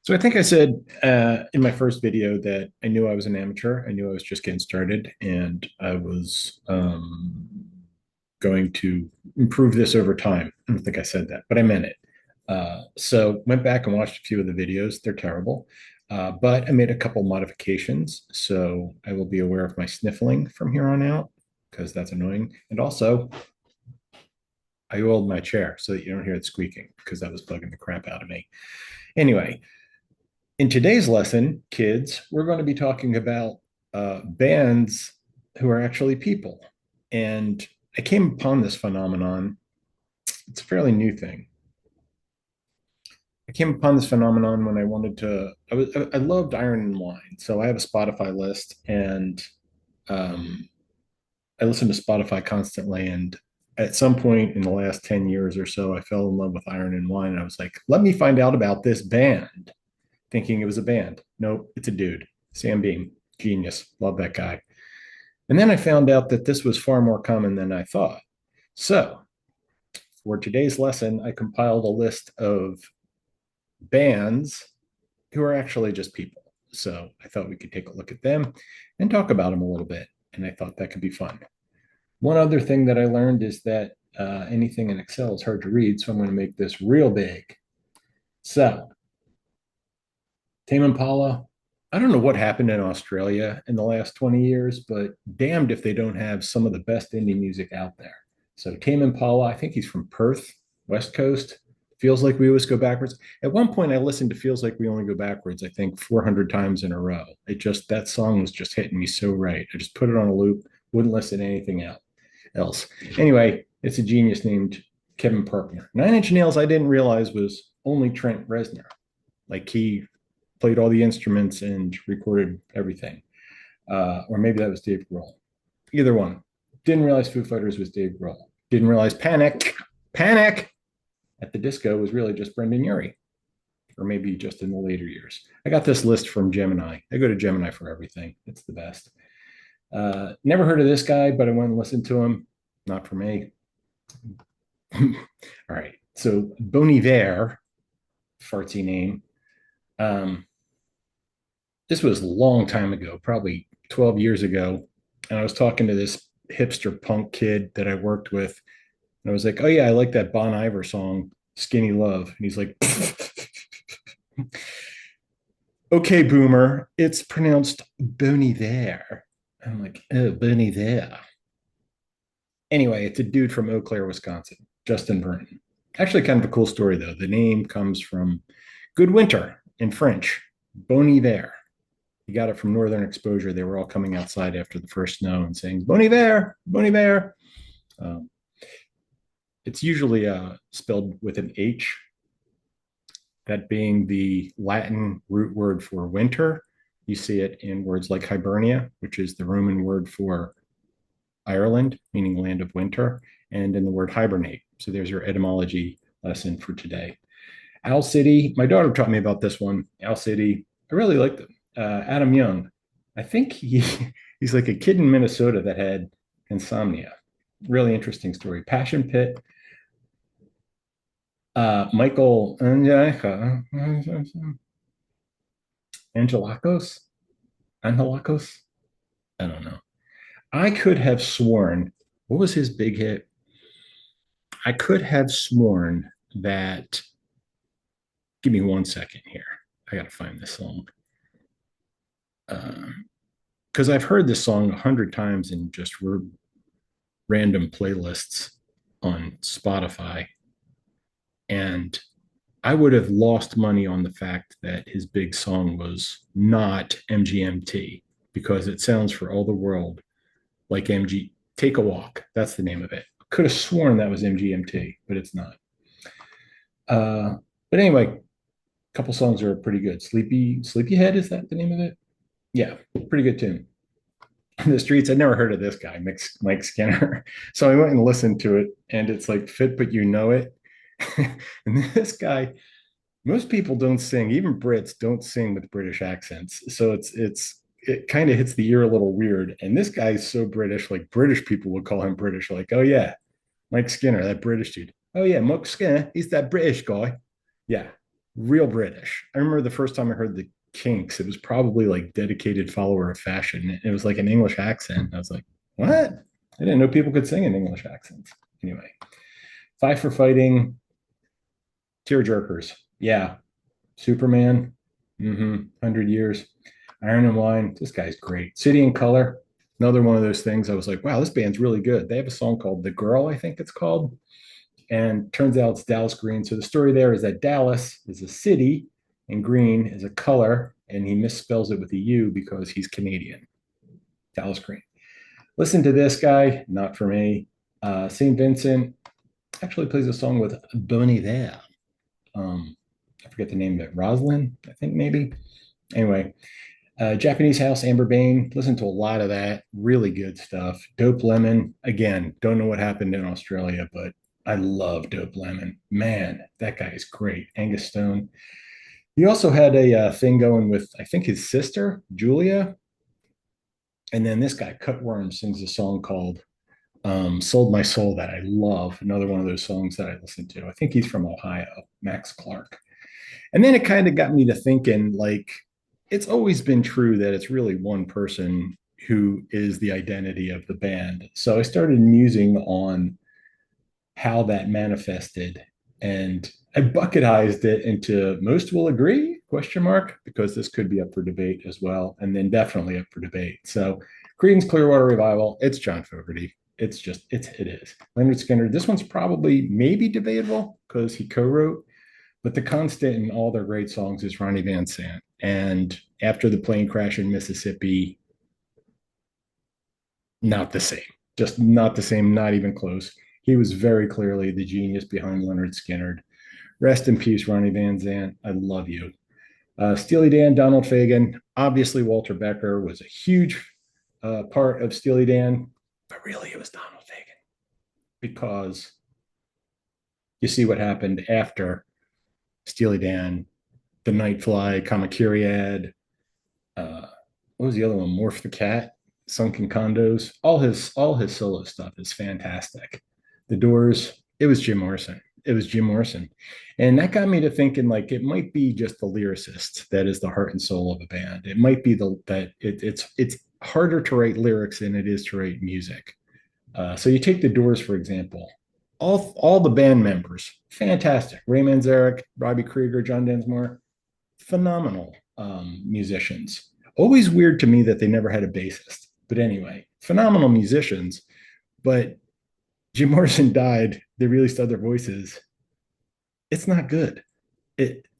So I think I said in my first video that I knew I was an amateur. I knew I was just getting started, and I was going to improve this over time. I don't think I said that, but I meant it. So went back and watched a few of the videos. They're terrible, but I made a couple modifications. So I will be aware of my sniffling from here on out because that's annoying. And also, I oiled my chair so that you don't hear it squeaking because that was bugging the crap out of me. Anyway, in today's lesson, kids, we're going to be talking about bands who are actually people. And I came upon this phenomenon. It's a fairly new thing. I came upon this phenomenon when I wanted to. I loved Iron and Wine, so I have a Spotify list, and um, I listen to Spotify constantly. And at some point in the last 10 years or so, I fell in love with Iron and Wine. And I was like, let me find out about this band, thinking it was a band. Nope, it's a dude. Sam Beam, genius. Love that guy. And then I found out that this was far more common than I thought. So for today's lesson, I compiled a list of bands who are actually just people. So I thought we could take a look at them and talk about them a little bit. And I thought that could be fun. One other thing that I learned is that anything in Excel is hard to read. So I'm going to make this real big. So Tame Impala, I don't know what happened in Australia in the last 20 years, but damned if they don't have some of the best indie music out there. So Tame Impala, I think he's from Perth, West Coast. Feels like we always go backwards. At one point, I listened to Feels Like We Only Go Backwards, I think 400 times in a row. That song was just hitting me so right. I just put it on a loop, wouldn't listen to anything else. Anyway, it's a genius named Kevin Parkner. Nine Inch Nails, I didn't realize was only Trent Reznor. Like he played all the instruments and recorded everything. Or maybe that was Dave Grohl. Either one. Didn't realize Foo Fighters was Dave Grohl. Didn't realize Panic at the Disco was really just Brendan Urie, or maybe just in the later years. I got this list from Gemini. I go to Gemini for everything. It's the best. Never heard of this guy, but I went and listened to him. Not for me. All right. So Bon Iver, fartsy name. Um, this was a long time ago, probably 12 years ago. And I was talking to this hipster punk kid that I worked with. And I was like, oh, yeah, I like that Bon Iver song, Skinny Love. And he's like, okay, boomer, it's pronounced Boney there. I'm like, oh, Boney there. Anyway, it's a dude from Eau Claire, Wisconsin, Justin Vernon. Actually, kind of a cool story, though. The name comes from Good Winter in French, Bon Iver. He got it from Northern Exposure. They were all coming outside after the first snow and saying, Bon Iver, Bon Iver. Um, it's usually spelled with an H, that being the Latin root word for winter. You see it in words like Hibernia, which is the Roman word for Ireland, meaning land of winter, and in the word hibernate. So there's your etymology lesson for today. Owl City, my daughter taught me about this one. Owl City, I really liked it. Adam Young, I think he's like a kid in Minnesota that had insomnia. Really interesting story. Passion Pit, Michael Angelakos, Angelakos. I don't know. I could have sworn. What was his big hit? I could have sworn that. Give me 1 second here. I got to find this song. Because I've heard this song 100 times in just random playlists on Spotify. And I would have lost money on the fact that his big song was not MGMT because it sounds for all the world like MG. Take a Walk. That's the name of it. Could have sworn that was MGMT, but it's not. But anyway, a couple songs are pretty good. Sleepyhead, is that the name of it? Yeah, pretty good tune. In the streets, I'd never heard of this guy, Mike Skinner. So I went and listened to it, and it's like Fit But You Know It. And this guy, most people don't sing, even Brits don't sing with British accents. So it kind of hits the ear a little weird. And this guy's so British, like British people would call him British, like, oh yeah, Mike Skinner, that British dude. Oh yeah, Mike Skinner, he's that British guy. Yeah. real British. I remember the first time I heard the Kinks, it was probably like dedicated follower of fashion. It was like an English accent. I was like, what? I didn't know people could sing in English accents. Anyway, Five for Fighting, tearjerkers. Yeah. Superman. 100 years. Iron and Wine. This guy's great. City and Color. Another one of those things I was like, wow, this band's really good. They have a song called The Girl, I think it's called. And turns out it's Dallas Green. So the story there is that Dallas is a city and green is a color, and he misspells it with a U because he's Canadian. Dallas Green. Listen to this guy, not for me. St. Vincent actually plays a song with Bon Iver. I forget the name of it. Roslyn, I think maybe. Anyway, Japanese House, Amber Bain. Listen to a lot of that. Really good stuff. Dope Lemon. Again, don't know what happened in Australia, but I love Dope Lemon. Man, that guy is great. Angus Stone. He also had a thing going with, I think, his sister, Julia. And then this guy, Cutworm, sings a song called Sold My Soul that I love. Another one of those songs that I listen to. I think he's from Ohio, Max Clark. And then it kind of got me to thinking like, it's always been true that it's really one person who is the identity of the band. So I started musing on how that manifested, and I bucketized it into most will agree question mark, because this could be up for debate as well, and then definitely up for debate. So Creedence Clearwater Revival, it's John Fogerty. It's just it is. Leonard Skinner, this one's probably maybe debatable because he co-wrote, but the constant in all their great songs is Ronnie Van Sant. And after the plane crash in Mississippi, not the same. Just not the same, not even close. He was very clearly the genius behind Leonard Skinner. Rest in peace, Ronnie Van Zant. I love you. Steely Dan, Donald Fagen. Obviously, Walter Becker was a huge part of Steely Dan, but really it was Donald Fagen, because you see what happened after Steely Dan, The Nightfly, Kamakiriad. What was the other one? Morph the Cat, Sunken Condos. All his solo stuff is fantastic. The Doors. It was Jim Morrison. It was Jim Morrison, and that got me to thinking like it might be just the lyricist that is the heart and soul of a band. It might be it's harder to write lyrics than it is to write music. So you take the Doors for example. All the band members, fantastic. Ray Manzarek, Robbie Krieger, John Densmore, phenomenal musicians. Always weird to me that they never had a bassist. But anyway, phenomenal musicians. But Jim Morrison died. They released other voices. It's not good.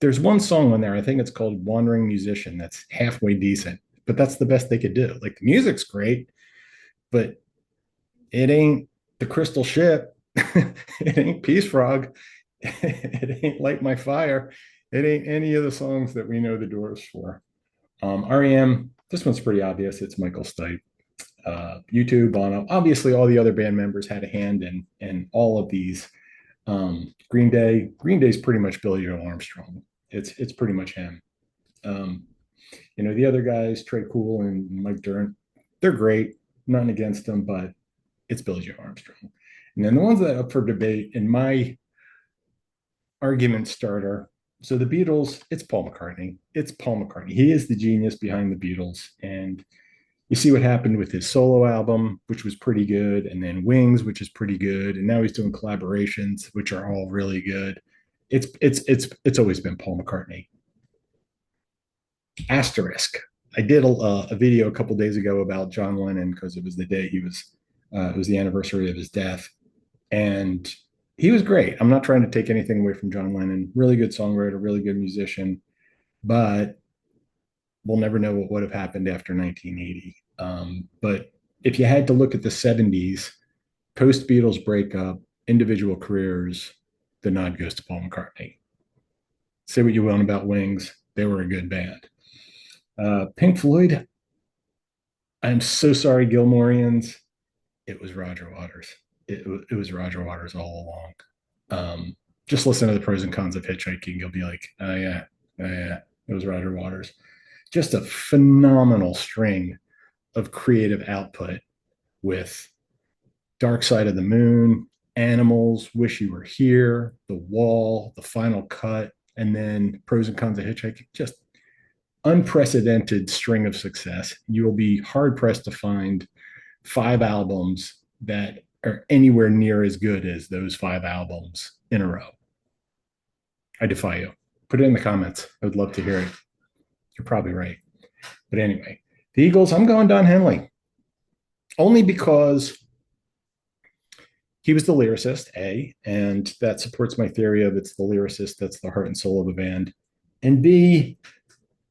There's one song on there. I think it's called "Wandering Musician." That's halfway decent, but that's the best they could do. Like the music's great, but it ain't the Crystal Ship. It ain't Peace Frog. It ain't Light My Fire. It ain't any of the songs that we know the Doors for. REM, this one's pretty obvious. It's Michael Stipe. U2, Bono. Obviously, all the other band members had a hand in all of these. Green Day. Green Day's pretty much Billy Joe Armstrong. It's pretty much him. Um, the other guys, Trey Cool and Mike Dirnt, they're great. Nothing against them, but it's Billy Joe Armstrong. And then the ones that are up for debate in my argument starter. So the Beatles, it's Paul McCartney. It's Paul McCartney. He is the genius behind the Beatles. And you see what happened with his solo album, which was pretty good, and then Wings, which is pretty good, and now he's doing collaborations, which are all really good. It's always been Paul McCartney. Asterisk. I did a video a couple days ago about John Lennon because it was the day it was the anniversary of his death, and he was great. I'm not trying to take anything away from John Lennon. Really good songwriter, really good musician, but we'll never know what would have happened after 1980. But if you had to look at the 70s, post Beatles breakup, individual careers, the nod goes to Paul McCartney. Say what you want about Wings, they were a good band. Pink Floyd, I'm so sorry, Gilmorians. It was Roger Waters. It was Roger Waters all along. Just listen to the pros and cons of hitchhiking. You'll be like, oh yeah, it was Roger Waters. Just a phenomenal string of creative output with Dark Side of the Moon, Animals, Wish You Were Here, The Wall, The Final Cut. and then Pros and Cons of Hitchhiking, just unprecedented string of success. You will be hard pressed to find 5 albums that are anywhere near as good as those 5 albums in a row. I defy you. Put it in the comments. I would love to hear it. You're probably right. But anyway, the Eagles, I'm going Don Henley only because he was the lyricist, A, and that supports my theory of it's the lyricist that's the heart and soul of the band. And B,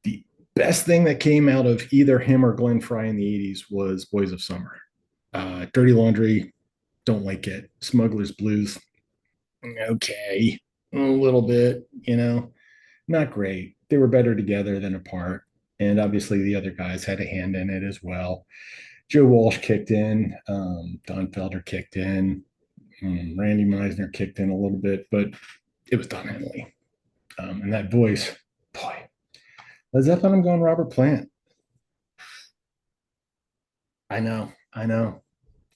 the best thing that came out of either him or Glenn Frey in the 80s was Boys of Summer. Dirty Laundry, don't like it. Smuggler's Blues, okay, a little bit, not great. They were better together than apart. And obviously, the other guys had a hand in it as well. Joe Walsh kicked in, Don Felder kicked in, Randy Meisner kicked in a little bit, but it was Don Henley. And that voice, boy. Led Zeppelin, I'm going Robert Plant. I know, I know.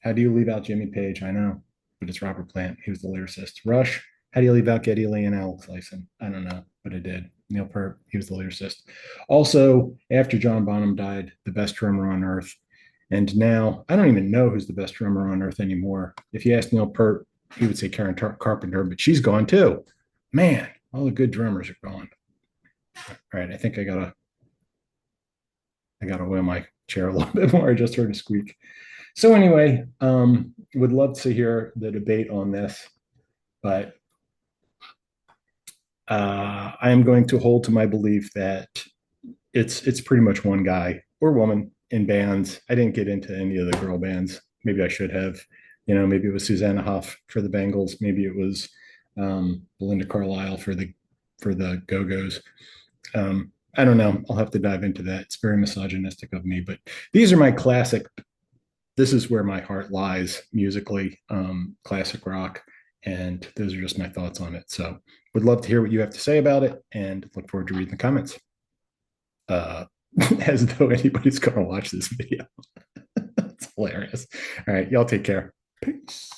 How do you leave out Jimmy Page? I know, but it's Robert Plant. He was the lyricist. Rush, how do you leave out Geddy Lee and Alex Lifeson? I don't know, but I did. Neil Peart, he was the lyricist. Also, after John Bonham died, the best drummer on earth. And now I don't even know who's the best drummer on earth anymore. If you ask Neil Peart, he would say Karen Carpenter, but she's gone too. Man, all the good drummers are gone. All right, I think I gotta oil my chair a little bit more. I just heard a squeak. So anyway, would love to hear the debate on this, but I am going to hold to my belief that it's pretty much one guy or woman in bands. I didn't get into any of the girl bands. Maybe I should have. Maybe it was Susanna Hoff for the Bengals. Maybe it was Belinda Carlisle for the Go Go's. I don't know. I'll have to dive into that. It's very misogynistic of me, but these are my classic. This is where my heart lies musically, classic rock, and those are just my thoughts on it. So, would love to hear what you have to say about it, and look forward to reading the comments. Uh, as though anybody's going to watch this video. It's hilarious. All right, y'all take care. Peace.